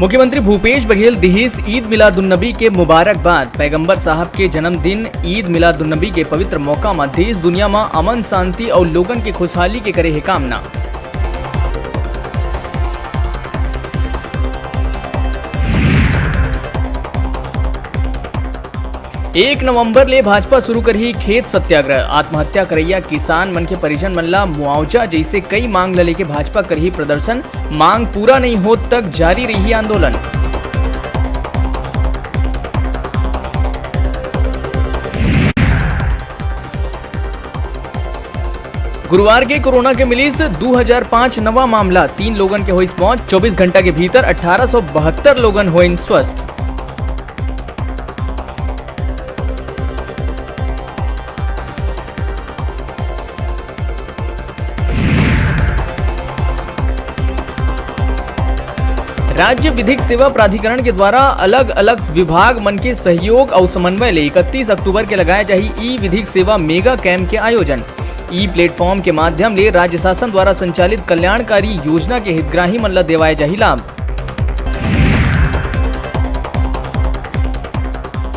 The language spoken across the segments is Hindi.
मुख्यमंत्री भूपेश बघेल दिहिस ईद मिलादुन्नबी के मुबारकबाद। पैगंबर साहब के जन्मदिन ईद मिलादुन्नबी के पवित्र मौका में देश दुनिया में अमन शांति और लोगन के खुशहाली के करे है कामना। 1 नवंबर ले भाजपा शुरू करही खेत सत्याग्रह। आत्महत्या करैया किसान मन के परिजन मन ला मुआवजा जैसे कई मांग लेके भाजपा करही प्रदर्शन। मांग पूरा नहीं हो तक जारी रही आंदोलन। गुरुवार के कोरोना के मिलीस 2005 नवा मामला। 3 लोगन के हुई मौत। 24 घंटा के भीतर 1872 लोगन हुए स्वस्थ। राज्य विधिक सेवा प्राधिकरण के द्वारा अलग अलग विभाग मन के सहयोग और समन्वय ले 31 अक्टूबर के लगाए जाही ई विधिक सेवा मेगा कैंप के आयोजन। ई प्लेटफॉर्म के माध्यम ले राज्य शासन द्वारा संचालित कल्याणकारी योजना के हितग्राही मन ला देवाए जाही लाभ।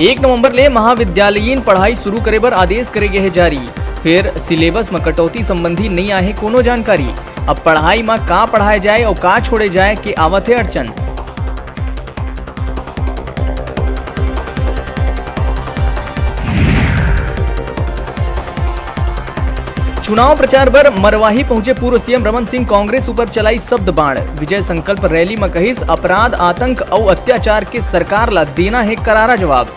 1 नवंबर ले महाविद्यालयीन पढ़ाई शुरू करे बर आदेश करे गए है जारी। फिर सिलेबस में कटौती संबंधी नहीं आहे कोनो जानकारी। अब पढ़ाई में का पढ़ाए जाए और का छोड़े जाए के आवत है अड़चन। चुनाव प्रचार पर मरवाही पहुंचे पूर्व सीएम रमन सिंह कांग्रेस ऊपर चलाई शब्द बाण। विजय संकल्प रैली में कहिस अपराध आतंक और अत्याचार के सरकार ला देना है करारा जवाब।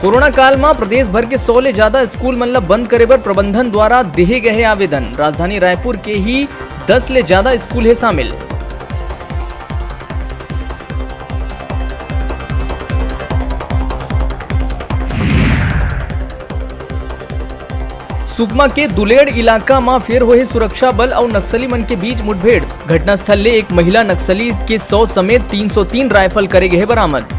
कोरोना काल में प्रदेश भर के 100 ले ज्यादा स्कूल मन ला बंद करे बर प्रबंधन द्वारा दिए गए आवेदन। राजधानी रायपुर के ही 10 ले ज्यादा स्कूल है शामिल। सुकमा के दुलेड़ इलाका में फिर हुए सुरक्षा बल और नक्सली मन के बीच मुठभेड़। घटनास्थल ले एक महिला नक्सली के 100 समेत 303 राइफल करे गए बरामद।